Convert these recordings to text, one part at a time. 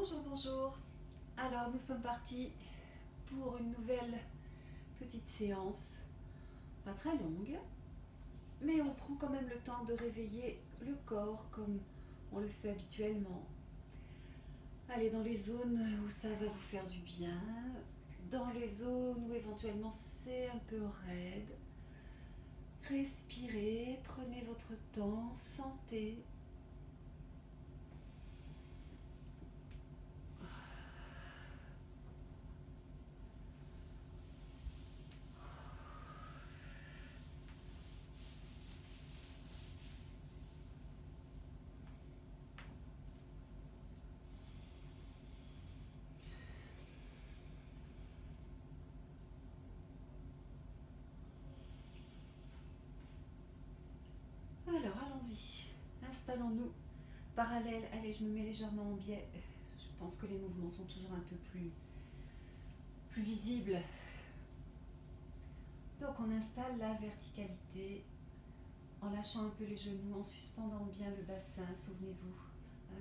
Bonjour, bonjour. Alors, nous sommes partis pour une nouvelle petite séance, pas très longue, mais on prend quand même le temps de réveiller le corps comme on le fait habituellement. Allez dans les zones où ça va vous faire du bien, dans les zones où éventuellement c'est un peu raide. Respirez, prenez votre temps, sentez. Alors, allons-y. Installons-nous parallèles. Allez, je me mets légèrement en biais. Je pense que les mouvements sont toujours un peu plus visibles. Donc, on installe la verticalité en lâchant un peu les genoux, en suspendant bien le bassin. Souvenez-vous,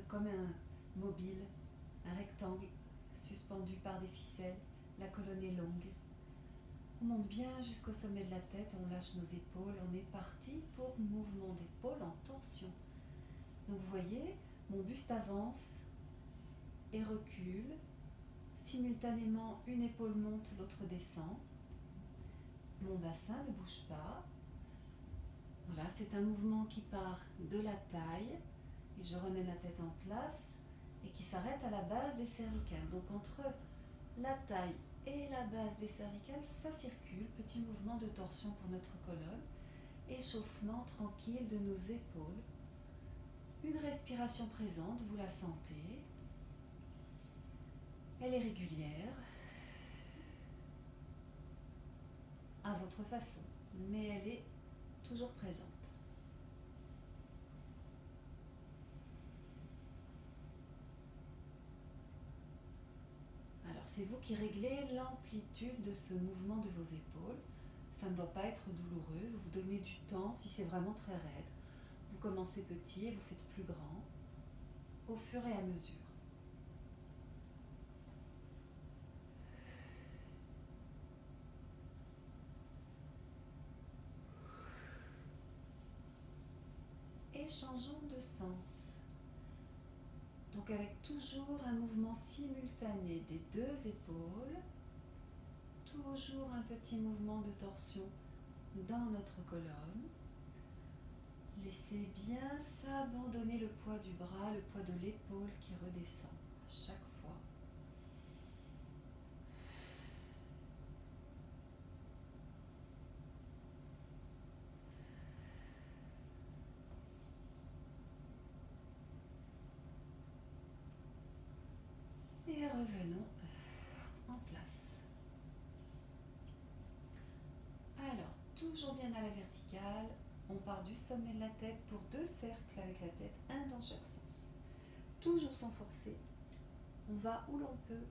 comme un mobile, un rectangle suspendu par des ficelles. La colonne est longue. On monte bien jusqu'au sommet de la tête, on lâche nos épaules. On est parti pour mouvement d'épaule en torsion. Donc vous voyez, mon buste avance et recule. Simultanément, une épaule monte, l'autre descend. Mon bassin ne bouge pas. Voilà, c'est un mouvement qui part de la taille et je remets ma tête en place et qui s'arrête à la base des cervicales. Donc entre la taille et la base des cervicales, ça circule. Petit mouvement de torsion pour notre colonne. Échauffement tranquille de nos épaules. Une respiration présente, vous la sentez. Elle est régulière, à votre façon, mais elle est toujours présente. Alors, c'est vous qui réglez l'amplitude de ce mouvement de vos épaules. Ça ne doit pas être douloureux, vous vous donnez du temps si c'est vraiment très raide. Vous commencez petit et vous faites plus grand au fur et à mesure. Et changeons de sens. Donc avec toujours un mouvement simultané des deux épaules, toujours un petit mouvement de torsion dans notre colonne. Laissez bien s'abandonner le poids du bras, le poids de l'épaule qui redescend à chaque fois. Et revenons en place. Alors, toujours bien à la verticale, on part du sommet de la tête pour deux cercles avec la tête, un dans chaque sens. Toujours sans forcer, on va où l'on peut.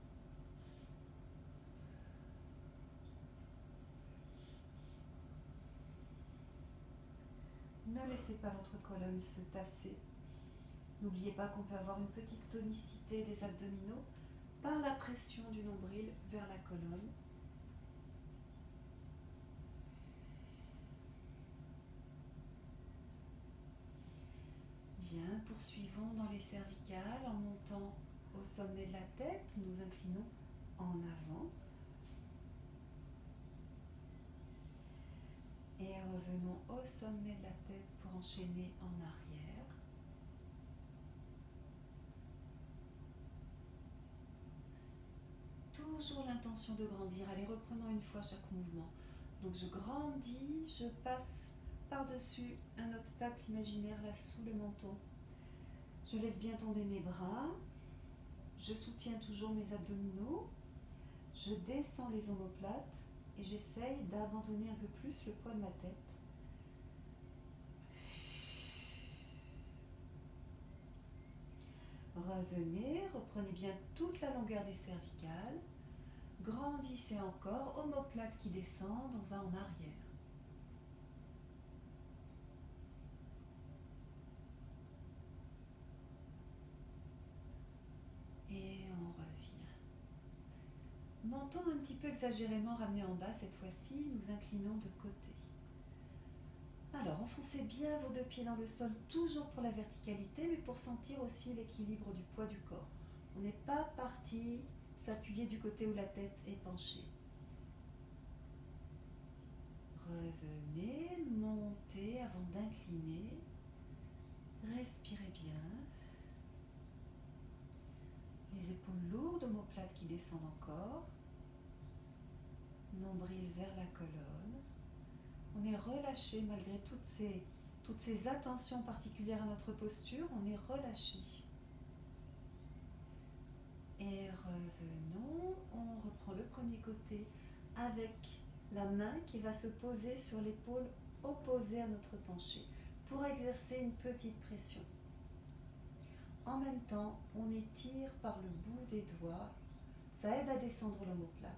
Ne laissez pas votre colonne se tasser. N'oubliez pas qu'on peut avoir une petite tonicité des abdominaux par la pression du nombril vers la colonne. Bien, poursuivons dans les cervicales en montant au sommet de la tête. Nous inclinons en avant. Et revenons au sommet de la tête pour enchaîner en arrière. Toujours l'intention de grandir. Allez, reprenons une fois chaque mouvement. Donc je grandis, je passe par-dessus un obstacle imaginaire là sous le menton. Je laisse bien tomber mes bras. Je soutiens toujours mes abdominaux. Je descends les omoplates et j'essaye d'abandonner un peu plus le poids de ma tête. Revenez, reprenez bien toute la longueur des cervicales. Grandissez encore, omoplates qui descendent, on va en arrière. Et Menton un petit peu exagérément ramené en bas cette fois-ci, nous inclinons de côté. Alors, enfoncez bien vos deux pieds dans le sol, toujours pour la verticalité, mais pour sentir aussi l'équilibre du poids du corps. On n'est pas parti s'appuyer du côté où la tête est penchée. Revenez, montez avant d'incliner. Respirez bien. Les épaules lourdes, omoplates qui descendent encore. Nombril vers la colonne. On est relâché malgré toutes ces attentions particulières à notre posture. On est relâché. Et revenons. On reprend le premier côté avec la main qui va se poser sur l'épaule opposée à notre penché pour exercer une petite pression. En même temps, on étire par le bout des doigts. Ça aide à descendre l'omoplate.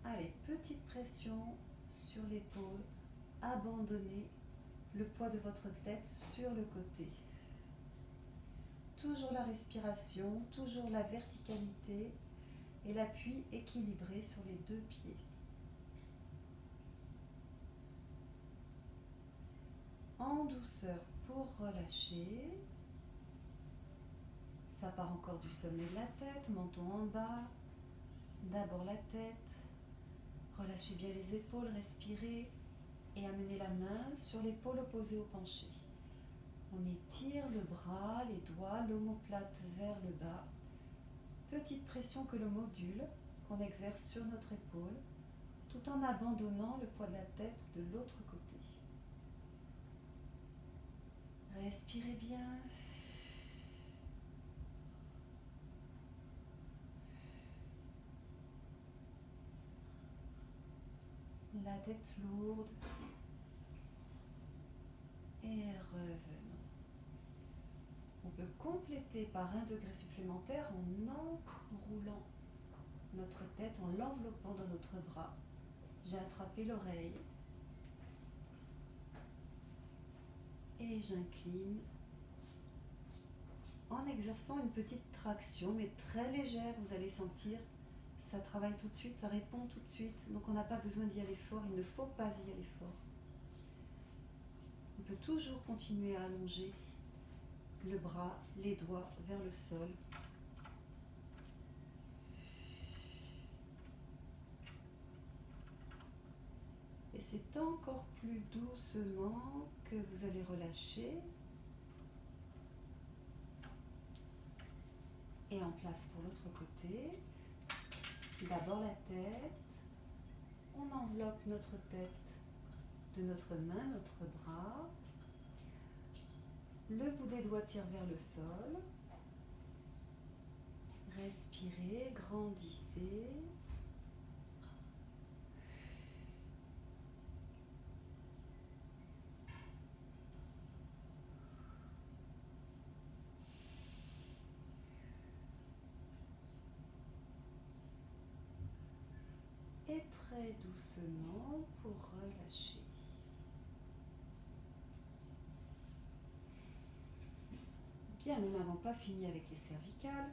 Allez, petite pression sur l'épaule. Abandonnez le poids de votre tête sur le côté. Toujours la respiration, toujours la verticalité et l'appui équilibré sur les deux pieds. En douceur pour relâcher. Ça part encore du sommet de la tête, menton en bas. D'abord la tête. Relâchez bien les épaules, respirez et amenez la main sur l'épaule opposée au penché. On étire le bras, les doigts, l'omoplate vers le bas. Petite pression que le module, qu'on exerce sur notre épaule, tout en abandonnant le poids de la tête de l'autre côté. Respirez bien. La tête lourde. Et revenons. On peut compléter par 1 degré supplémentaire en enroulant notre tête, en l'enveloppant dans notre bras. J'ai attrapé l'oreille. Et j'incline en exerçant une petite traction, mais très légère. Vous allez sentir, ça travaille tout de suite, ça répond tout de suite. Donc on n'a pas besoin d'y aller fort, il ne faut pas y aller fort. On peut toujours continuer à allonger le bras, les doigts vers le sol. Et c'est encore plus doucement que vous allez relâcher. Et en place pour l'autre côté. D'abord la tête. On enveloppe notre tête de notre main, notre bras. Le bout des doigts tire vers le sol. Respirez, grandissez. Et très doucement pour relâcher. Bien, nous n'avons pas fini avec les cervicales.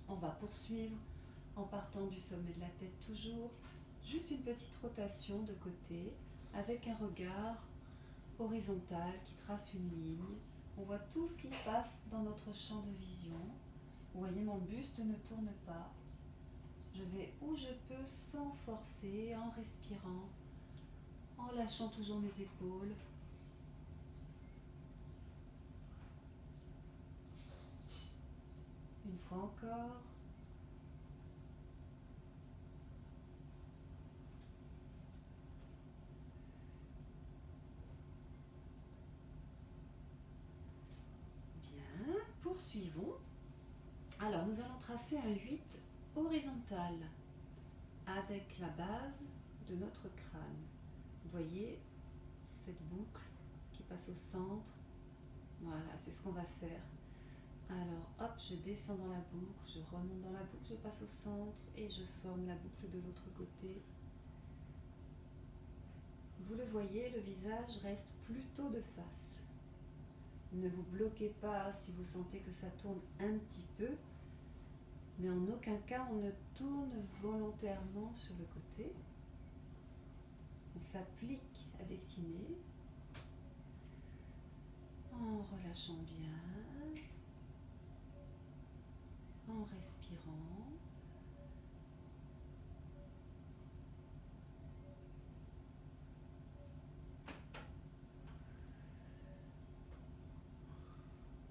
On va poursuivre en partant du sommet de la tête toujours. Juste une petite rotation de côté avec un regard horizontal qui trace une ligne. On voit tout ce qui passe dans notre champ de vision. Vous voyez, mon buste ne tourne pas. Je vais où je peux sans forcer, en respirant, en lâchant toujours mes épaules. Une fois encore. Bien, poursuivons. Alors, nous allons tracer un 8 horizontal avec la base de notre crâne. Vous voyez cette boucle qui passe au centre. Voilà, c'est ce qu'on va faire. Alors, hop, je descends dans la boucle, je remonte dans la boucle, je passe au centre et je forme la boucle de l'autre côté. Vous le voyez, le visage reste plutôt de face. Ne vous bloquez pas si vous sentez que ça tourne un petit peu. Mais en aucun cas on ne tourne volontairement sur le côté. On s'applique à dessiner en relâchant bien, en respirant.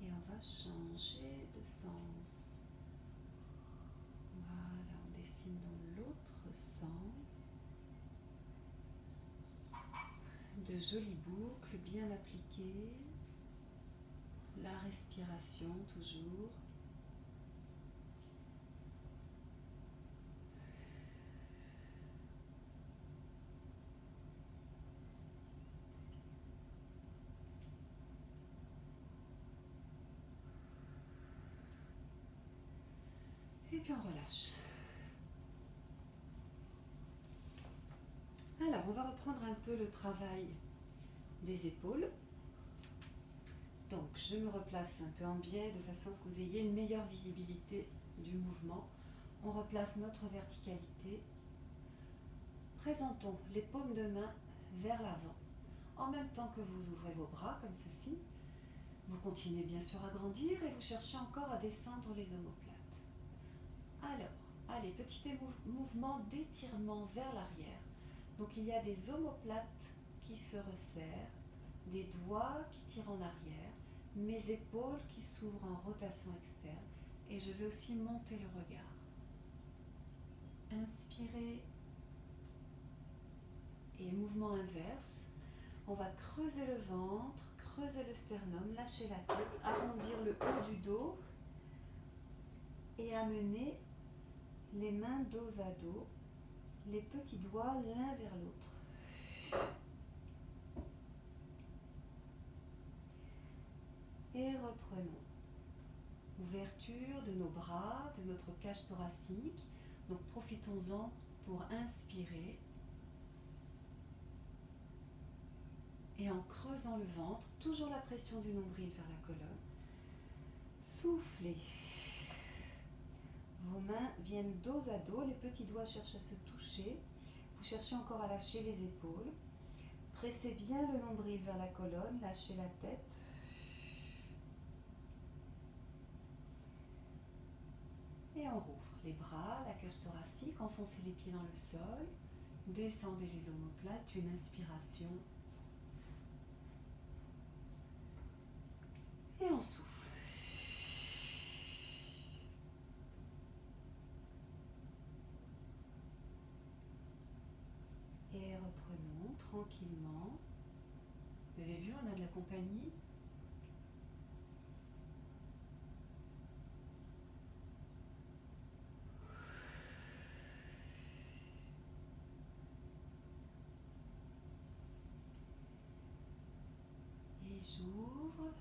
Et on va changer de sens. Voilà, on dessine dans l'autre sens. De jolies boucles bien appliquées. La respiration toujours. Et puis on relâche. Alors, on va reprendre un peu le travail des épaules. Donc, je me replace un peu en biais de façon à ce que vous ayez une meilleure visibilité du mouvement. On replace notre verticalité. Présentons les paumes de main vers l'avant. En même temps que vous ouvrez vos bras, comme ceci, vous continuez bien sûr à grandir et vous cherchez encore à descendre les omoplates. Alors, allez, petit mouvement d'étirement vers l'arrière. Donc il y a des omoplates qui se resserrent, des doigts qui tirent en arrière, mes épaules qui s'ouvrent en rotation externe et je vais aussi monter le regard. Inspirez et mouvement inverse. On va creuser le ventre, creuser le sternum, lâcher la tête, arrondir le haut du dos et amener les mains dos à dos, les petits doigts l'un vers l'autre. Et reprenons. Ouverture de nos bras, de notre cage thoracique. Donc profitons-en pour inspirer. Et en creusant le ventre, toujours la pression du nombril vers la colonne. Soufflez. Vos mains viennent dos à dos, les petits doigts cherchent à se toucher. Vous cherchez encore à lâcher les épaules. Pressez bien le nombril vers la colonne, lâchez la tête. Et on rouvre les bras, la cage thoracique, enfoncez les pieds dans le sol, descendez les omoplates, une inspiration. Et on souffle. Et reprenons tranquillement. Vous avez vu, on a de la compagnie. Et j'ouvre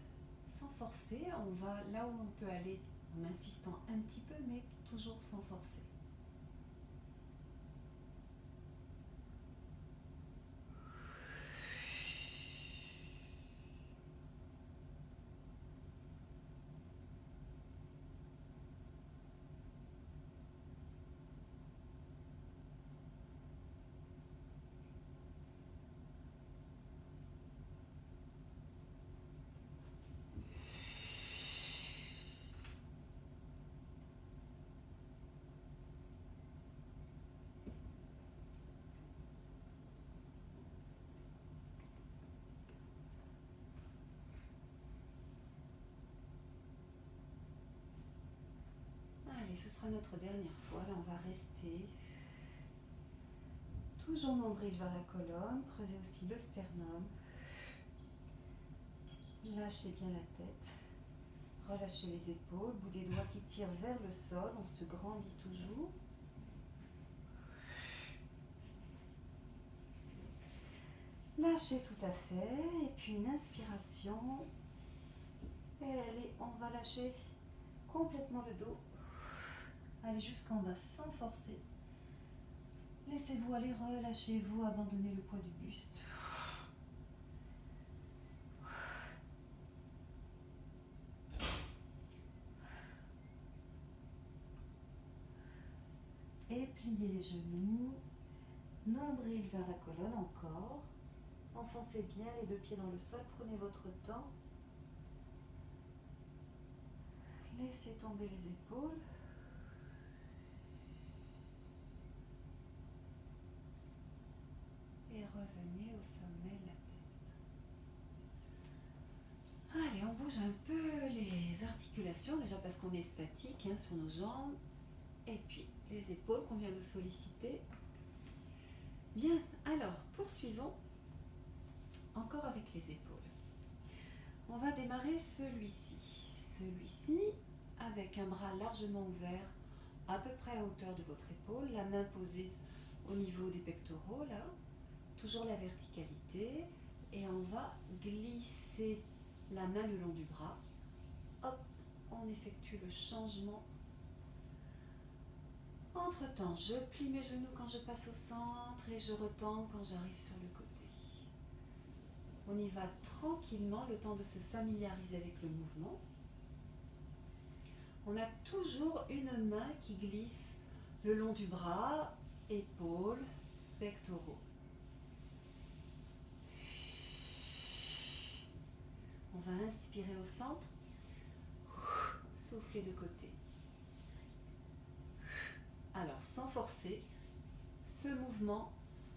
sans forcer. On va là où on peut aller en insistant un petit peu, mais toujours sans forcer. Allez, ce sera notre dernière fois. Là, on va rester toujours nombril vers la colonne. Creusez aussi le sternum. Lâchez bien la tête. Relâchez les épaules. Bout des doigts qui tirent vers le sol. On se grandit toujours. Lâchez tout à fait. Et puis une inspiration. Et allez, on va lâcher complètement le dos. Allez jusqu'en bas sans forcer. Laissez-vous aller, relâchez-vous, abandonnez le poids du buste. les genoux, nombril vers la colonne encore. Enfoncez bien les deux pieds dans le sol, prenez votre temps. Laissez tomber les épaules. Et revenez au sommet de la tête. Allez, on bouge un peu les articulations, déjà parce qu'on est statique sur nos jambes. Et puis les épaules qu'on vient de solliciter. Bien, alors poursuivons encore avec les épaules. On va démarrer celui-ci. Celui-ci avec un bras largement ouvert, à peu près à hauteur de votre épaule, la main posée au niveau des pectoraux, là. Toujours la verticalité. Et on va glisser la main le long du bras. Hop, on effectue le changement. Entre-temps, je plie mes genoux quand je passe au centre et je retends quand j'arrive sur le côté. On y va tranquillement, le temps de se familiariser avec le mouvement. On a toujours une main qui glisse le long du bras, épaules, pectoraux. On va inspirer au centre, souffler de côté. Alors, sans forcer, ce mouvement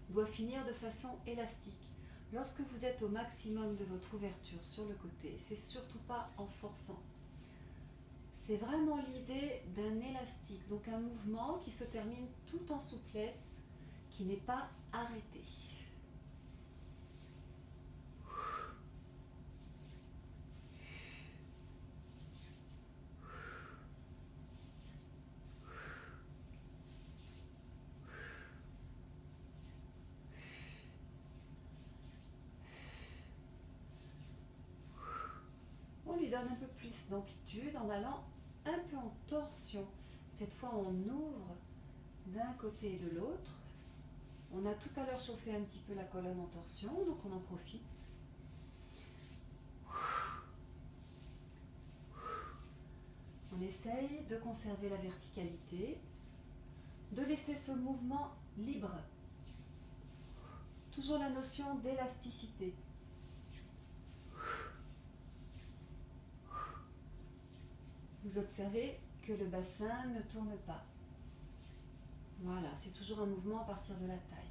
doit finir de façon élastique. Lorsque vous êtes au maximum de votre ouverture sur le côté, c'est surtout pas en forçant. C'est vraiment l'idée d'un élastique, donc un mouvement qui se termine tout en souplesse, qui n'est pas arrêté. On lui donne un peu plus d'amplitude en allant un peu en torsion. Cette fois, on ouvre d'un côté et de l'autre. On a tout à l'heure chauffé un petit peu la colonne en torsion, donc on en profite. On essaye de conserver la verticalité, de laisser ce mouvement libre. Toujours la notion d'élasticité. Vous observez que le bassin ne tourne pas. Voilà, c'est toujours un mouvement à partir de la taille.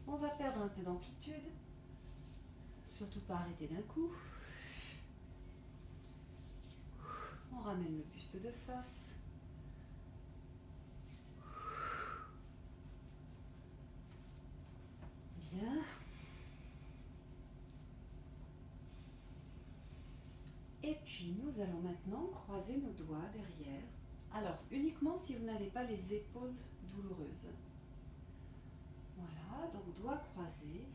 On va perdre un peu d'amplitude, surtout pas arrêter d'un coup. On ramène le buste de face. Bien. Et puis nous allons maintenant croiser nos doigts derrière. Alors uniquement si vous n'avez pas les épaules douloureuses. Voilà, donc doigts croisés.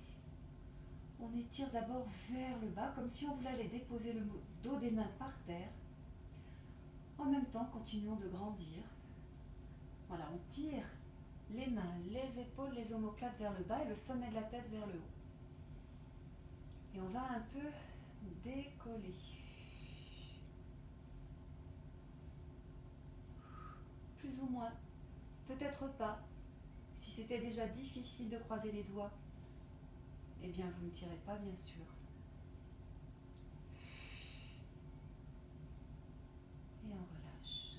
On étire d'abord vers le bas, comme si on voulait aller déposer le dos des mains par terre. En même temps, continuons de grandir. Voilà, on tire les mains, les épaules, les omoplates vers le bas et le sommet de la tête vers le haut. Et on va un peu décoller. Plus ou moins, peut-être pas. Si c'était déjà difficile de croiser les doigts, eh bien vous ne tirez pas, bien sûr. Et on relâche.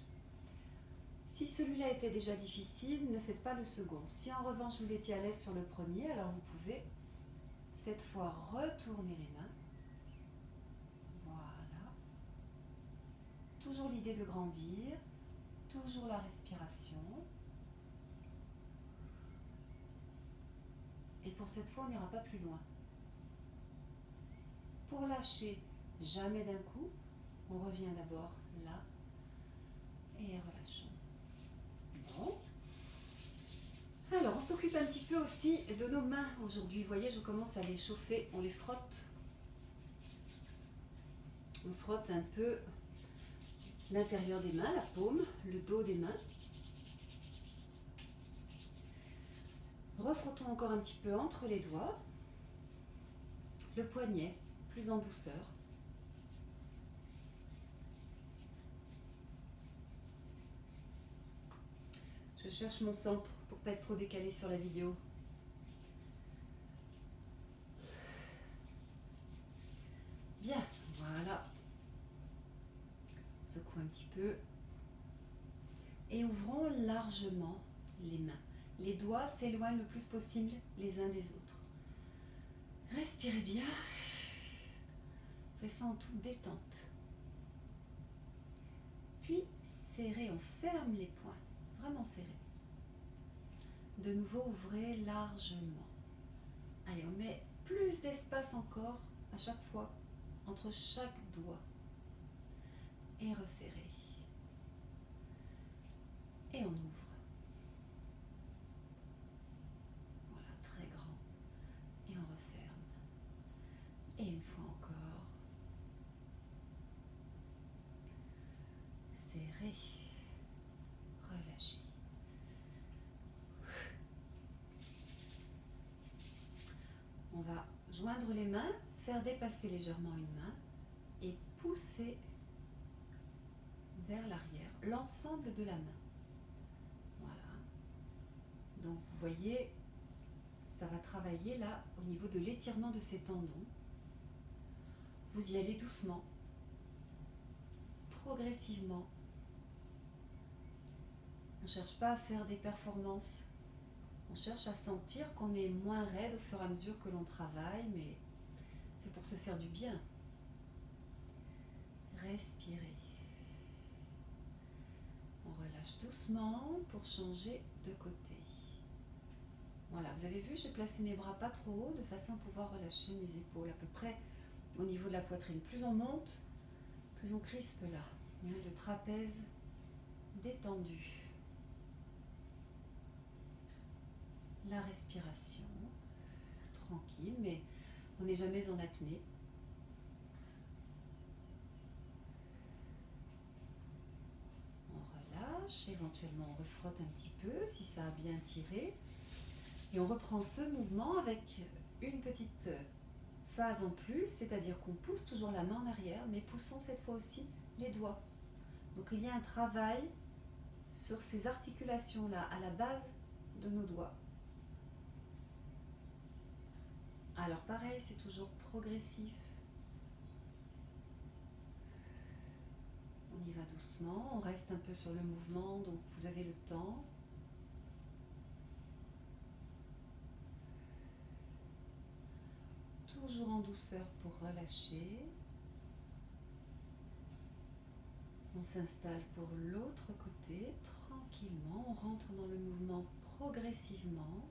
Si celui-là était déjà difficile, ne faites pas le second. Si en revanche vous étiez à l'aise sur le premier, alors vous pouvez cette fois retourner les mains. Voilà. Toujours l'idée de grandir, toujours la respiration. Et pour cette fois, on n'ira pas plus loin. Pour lâcher, jamais d'un coup, on revient d'abord là et relâchons. Bon. Alors, on s'occupe un petit peu aussi de nos mains aujourd'hui. Vous voyez, je commence à les chauffer, on les frotte. On frotte un peu l'intérieur des mains, la paume, le dos des mains. Refrottons encore un petit peu entre les doigts. Le poignet, plus en douceur. Je cherche mon centre pour pas être trop décalé sur la vidéo. Bien, voilà. Secoue un petit peu. Et ouvrons largement les mains. Les doigts s'éloignent le plus possible les uns des autres. Respirez bien. Faites ça en toute détente. Puis serrez, on ferme les poings. Vraiment serrez. De nouveau, ouvrez largement. Allez, on met plus d'espace encore à chaque fois entre chaque doigt. Et resserrez. Et on ouvre. Voilà, très grand. Et on referme. Et une fois encore. Serrez. Relâchez. On va joindre les mains, faire dépasser légèrement une main et pousser vers l'arrière l'ensemble de la main. Voilà. Donc vous voyez, ça va travailler là au niveau de l'étirement de ces tendons. Vous y allez doucement, progressivement. On ne cherche pas à faire des performances. On cherche à sentir qu'on est moins raide au fur et à mesure que l'on travaille, mais c'est pour se faire du bien. Respirez. On relâche doucement pour changer de côté. Voilà, vous avez vu, j'ai placé mes bras pas trop haut de façon à pouvoir relâcher mes épaules à peu près au niveau de la poitrine. Plus on monte, plus on crispe là. Le trapèze détendu. La respiration, tranquille, mais on n'est jamais en apnée. On relâche, éventuellement on refrotte un petit peu si ça a bien tiré. Et on reprend ce mouvement avec une petite phase en plus, c'est-à-dire qu'on pousse toujours la main en arrière, mais poussons cette fois aussi les doigts. Donc il y a un travail sur ces articulations-là, à la base de nos doigts. Alors pareil, c'est toujours progressif. On y va doucement, on reste un peu sur le mouvement, donc vous avez le temps. Toujours en douceur pour relâcher. On s'installe pour l'autre côté, tranquillement, on rentre dans le mouvement progressivement.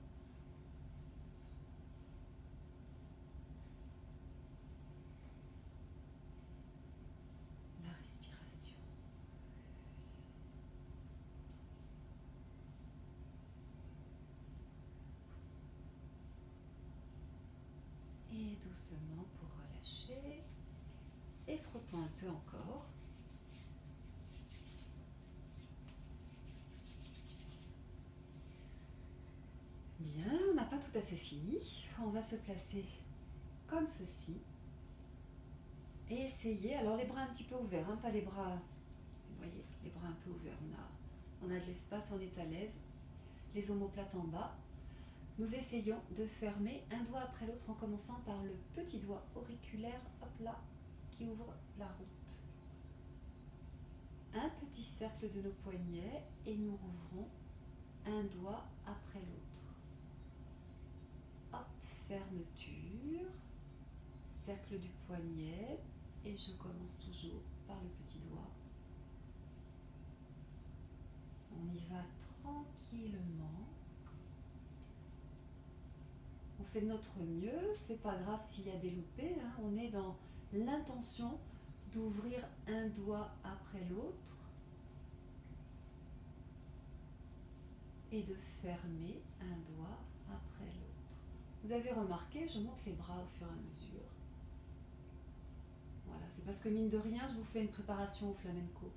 La respiration. Et doucement pour relâcher. Et frottons un peu encore. Bien, on n'a pas tout à fait fini. On va se placer comme ceci. Et essayer, alors les bras un petit peu ouverts, pas les bras, vous voyez, les bras un peu ouverts. On a de l'espace, on est à l'aise. Les omoplates en bas. Nous essayons de fermer un doigt après l'autre en commençant par le petit doigt auriculaire, hop là, qui ouvre la route. Un petit cercle de nos poignets et nous rouvrons un doigt après l'autre. Hop, fermeture, cercle du poignet et je commence toujours par le petit doigt. On y va tranquillement. On fait de notre mieux, c'est pas grave s'il y a des loupés, on est dans l'intention d'ouvrir un doigt après l'autre et de fermer un doigt après l'autre. Vous avez remarqué, je monte les bras au fur et à mesure. Voilà, c'est parce que mine de rien, je vous fais une préparation au flamenco.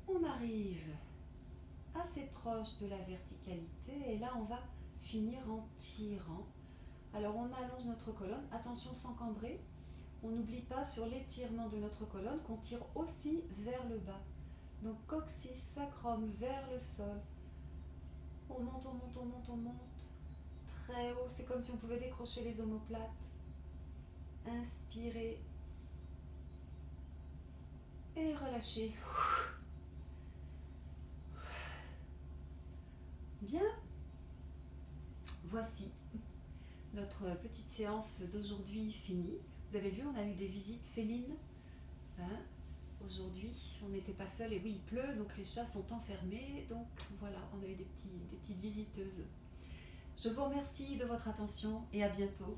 On arrive assez proche de la verticalité et là on va finir en tirant. Alors on allonge notre colonne, attention sans cambrer. On n'oublie pas sur l'étirement de notre colonne qu'on tire aussi vers le bas. Donc coccyx, sacrum vers le sol. On monte, on monte, on monte, on monte. Très haut, c'est comme si on pouvait décrocher les omoplates. Inspirez. Et relâchez. Bien. Voici notre petite séance d'aujourd'hui finie. Vous avez vu, on a eu des visites félines. Hein? Aujourd'hui, on n'était pas seul et oui, il pleut, donc les chats sont enfermés. Donc voilà, on a eu des petites visiteuses. Je vous remercie de votre attention et à bientôt.